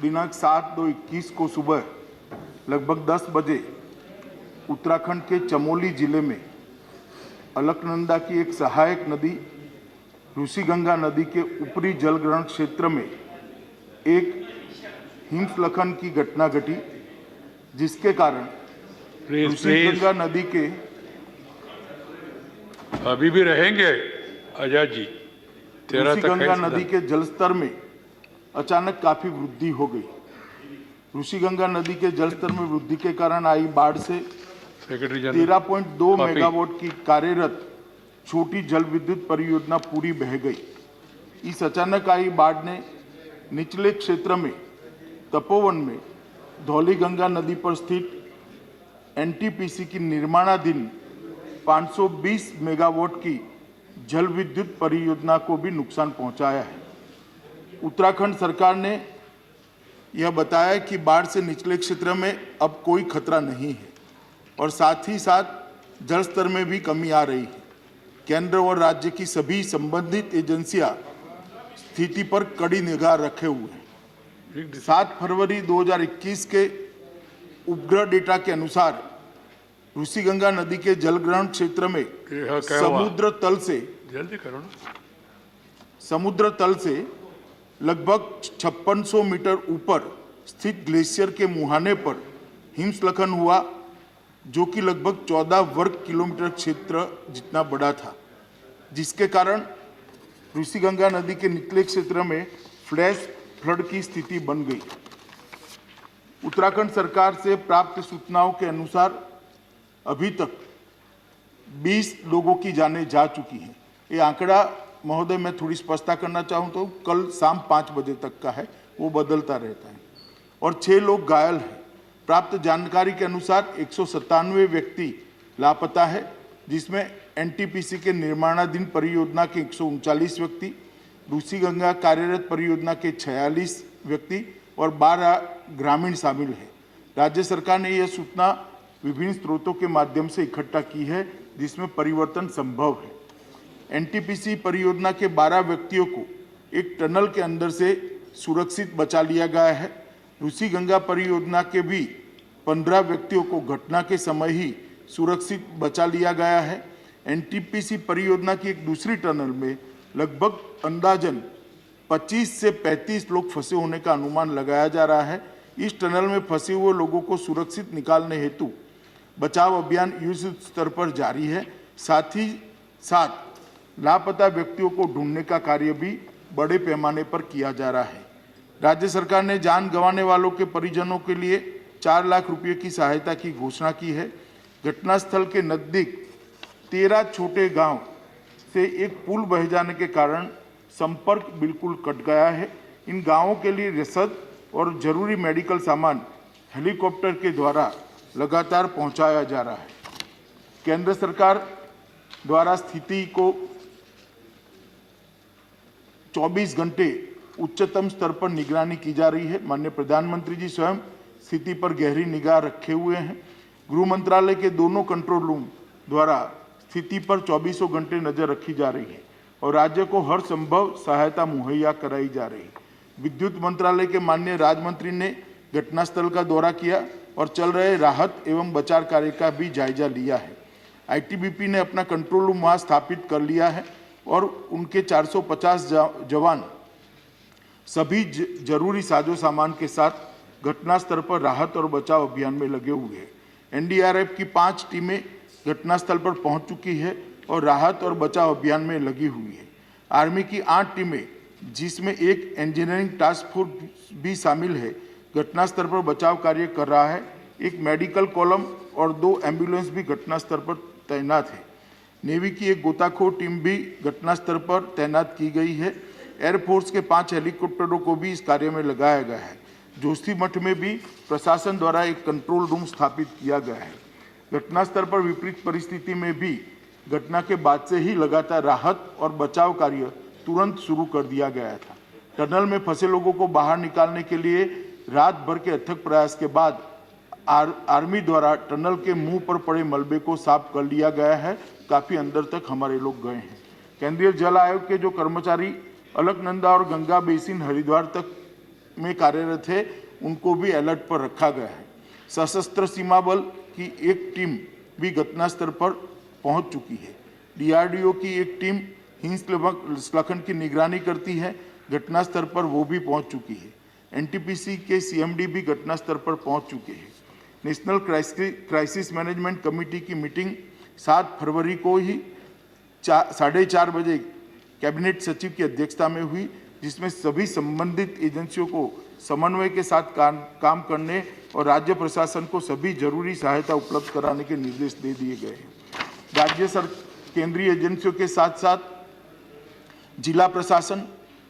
दिनांक 7/2/21 को सुबह लगभग 10 बजे उत्तराखंड के चमोली जिले में अलकनंदा की एक सहायक नदी ऋषिगंगा नदी के ऊपरी जलग्रहण क्षेत्र में एक हिमस्खलन की घटना घटी, जिसके कारण ऋषिगंगा नदी के अभी भी रहेंगे आजाद जी। ऋषिगंगा नदी के जलस्तर में अचानक काफी वृद्धि हो गई। ऋषिगंगा नदी के जलस्तर में वृद्धि के कारण आई बाढ़ से 13.2 मेगावाट की कार्यरत छोटी जल विद्युत परियोजना पूरी बह गई। इस अचानक आई बाढ़ ने निचले क्षेत्र में तपोवन में धौलीगंगा नदी पर स्थित एनटीपीसी की निर्माणाधीन 520 मेगावाट की जल विद्युत परियोजना को भी नुकसान पहुंचाया है। उत्तराखंड सरकार ने यह बताया कि बाढ़ से निचले क्षेत्र में अब कोई खतरा नहीं है और साथ ही साथ जल स्तर में भी कमी आ रही है। केंद्र और राज्य की सभी संबंधित एजेंसियां स्थिति पर कड़ी निगाह रखे हुए हैं। 7 फरवरी 2021 के उपग्रह डेटा के अनुसार ऋषिगंगा नदी के जलग्रहण क्षेत्र में समुद्र तल से लगभग 5600 मीटर ऊपर स्थित ग्लेशियर के मुहाने पर हिमस्खलन हुआ, जो कि लगभग 14 वर्ग किलोमीटर क्षेत्र जितना बड़ा था, जिसके कारण ऋषिगंगा नदी के निचले क्षेत्र में फ्लैश फ्लड की स्थिति बन गई। उत्तराखंड सरकार से प्राप्त सूचनाओं के अनुसार अभी तक 20 लोगों की जानें जा चुकी हैं। ये आंकड़ा महोदय मैं थोड़ी स्पष्टता करना चाहूँ तो कल शाम 5 बजे तक का है, वो बदलता रहता है, और 6 लोग घायल हैं। प्राप्त जानकारी के अनुसार 197 व्यक्ति लापता है, जिसमें एनटीपीसी के निर्माणाधीन परियोजना के 139 व्यक्ति, ऋषिगंगा कार्यरत परियोजना के 46 व्यक्ति और 12 ग्रामीण शामिल हैं। राज्य सरकार ने यह सूचना विभिन्न स्रोतों के माध्यम से इकट्ठा की है, जिसमें परिवर्तन संभव है। एनटीपीसी परियोजना के 12 व्यक्तियों को एक टनल के अंदर से सुरक्षित बचा लिया गया है। ऋषिगंगा परियोजना के भी 15 व्यक्तियों को घटना के समय ही सुरक्षित बचा लिया गया है। एनटीपीसी परियोजना की एक दूसरी टनल में लगभग अंदाजन 25 से 35 लोग फंसे होने का अनुमान लगाया जा रहा है। इस टनल में फंसे हुए लोगों को सुरक्षित निकालने हेतु बचाव अभियान युद्ध स्तर पर जारी है। साथ ही साथ लापता व्यक्तियों को ढूंढने का कार्य भी बड़े पैमाने पर किया जा रहा है। राज्य सरकार ने जान गंवाने वालों के परिजनों के लिए 4 लाख रुपये की सहायता की घोषणा की है। घटनास्थल के नज़दीक 13 छोटे गांव से एक पुल बह जाने के कारण संपर्क बिल्कुल कट गया है। इन गांवों के लिए रसद और जरूरी मेडिकल सामान हेलीकॉप्टर के द्वारा लगातार पहुंचाया जा रहा है। केंद्र सरकार द्वारा स्थिति को 24 घंटे उच्चतम स्तर पर निगरानी की जा रही है। माननीय प्रधानमंत्री जी स्वयं स्थिति पर गहरी निगाह रखे हुए हैं। गृह मंत्रालय के दोनों कंट्रोल रूम द्वारा स्थिति पर 24 घंटे नजर रखी जा रही है और राज्य को हर संभव सहायता मुहैया कराई जा रही है। विद्युत मंत्रालय के माननीय राज्य मंत्री ने घटनास्थल का दौरा किया और चल रहे राहत एवं बचाव कार्य का भी जायजा लिया है। आईटीबीपी ने अपना कंट्रोल रूम वहां स्थापित कर लिया है और उनके 450 जवान सभी जरूरी साजो सामान के साथ घटनास्थल पर राहत और बचाव अभियान में लगे हुए हैं। एनडीआरएफ की 5 टीमें घटनास्थल पर पहुंच चुकी है और राहत और बचाव अभियान में लगी हुई है। आर्मी की 8 टीमें, जिसमें एक इंजीनियरिंग टास्क फोर्स भी शामिल है, घटनास्थल पर बचाव कार्य कर रहा है। एक मेडिकल कॉलम और 2 एम्बुलेंस भी घटनास्थल पर तैनात है। नेवी की एक गोताखोर टीम भी घटनास्थल पर तैनात की गई है। एयरफोर्स के 5 हेलीकॉप्टरों को भी इस कार्य में लगाया गया है। जोशीमठ में भी प्रशासन द्वारा एक कंट्रोल रूम स्थापित किया गया है। घटनास्थल पर विपरीत परिस्थिति में भी घटना के बाद से ही लगातार राहत और बचाव कार्य तुरंत शुरू कर दिया गया था। टनल में फंसे लोगों को बाहर निकालने के लिए रात भर के अथक प्रयास के बाद आर्मी द्वारा टनल के मुंह पर पड़े मलबे को साफ कर लिया गया है। काफ़ी अंदर तक हमारे लोग गए हैं। केंद्रीय जल आयोग के जो कर्मचारी अलकनंदा और गंगा बेसिन हरिद्वार तक में कार्यरत है, उनको भी अलर्ट पर रखा गया है। सशस्त्र सीमा बल की एक टीम भी घटनास्थल पर पहुंच चुकी है। डीआरडीओ की एक टीम हिमस्खलन की निगरानी करती है, घटनास्थल पर वो भी पहुंच चुकी है। एनटीपीसी के सीएमडी भी घटनास्थल पर पहुंच चुके हैं। नेशनल क्राइसिस मैनेजमेंट कमेटी की मीटिंग 7 फरवरी को ही 4:30 बजे कैबिनेट सचिव की अध्यक्षता में हुई, जिसमें सभी संबंधित एजेंसियों को समन्वय के साथ काम करने और राज्य प्रशासन को सभी जरूरी सहायता उपलब्ध कराने के निर्देश दे दिए गए हैं। केंद्रीय एजेंसियों के साथ साथ जिला प्रशासन,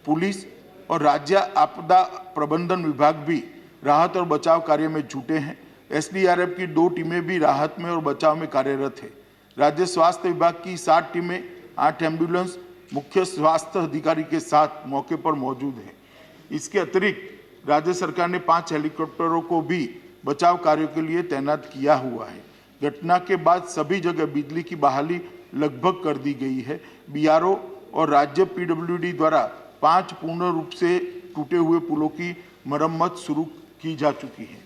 पुलिस और राज्य आपदा प्रबंधन विभाग भी राहत और बचाव कार्य में जुटे हैं। एसडीआरएफ की 2 टीमें भी राहत में और बचाव में कार्यरत है। राज्य स्वास्थ्य विभाग की 7 टीमें, 8 एम्बुलेंस मुख्य स्वास्थ्य अधिकारी के साथ मौके पर मौजूद है। इसके अतिरिक्त राज्य सरकार ने 5 हेलीकॉप्टरों को भी बचाव कार्यों के लिए तैनात किया हुआ है। घटना के बाद सभी जगह बिजली की बहाली लगभग कर दी गई है। बीआरओ और राज्य पीडब्ल्यूडी द्वारा 5 पूर्ण रूप से टूटे हुए पुलों की मरम्मत शुरू की जा चुकी है।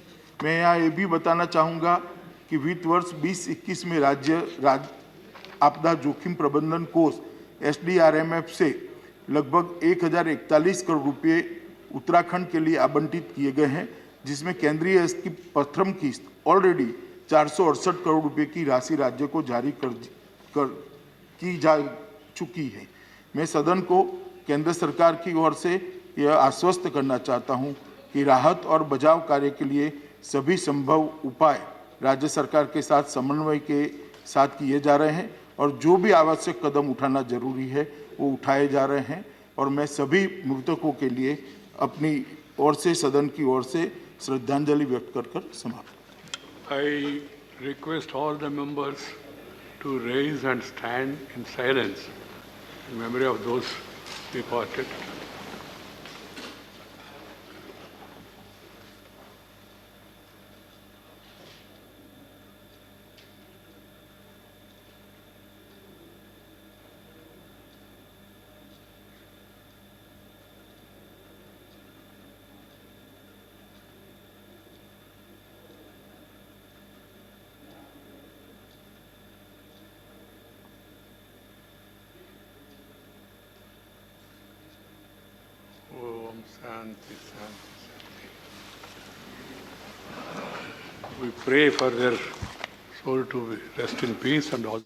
मैं यहाँ ये भी बताना चाहूँगा कि वित्त वर्ष 2021 में राज्य आपदा जोखिम प्रबंधन कोष एसडीआरएमएफ से लगभग 1041 करोड़ रुपये उत्तराखंड के लिए आवंटित किए गए हैं, जिसमें केंद्रीय की प्रथम किस्त ऑलरेडी 468 करोड़ रुपए की राशि राज्य को जारी की जा चुकी है। मैं सदन को केंद्र सरकार की ओर से यह आश्वस्त करना चाहता हूं कि राहत और बचाव कार्य के लिए सभी संभव उपाय राज्य सरकार के साथ समन्वय के साथ किए जा रहे हैं और जो भी आवश्यक कदम उठाना जरूरी है वो उठाए जा रहे हैं। और मैं सभी मृतकों के लिए अपनी ओर से, सदन की ओर से श्रद्धांजलि व्यक्त कर समाप्त। I request all the members to raise and stand in silence in memory of those departed. Om Shanti, Shanti, Shanti. We pray for their soul to rest in peace and all.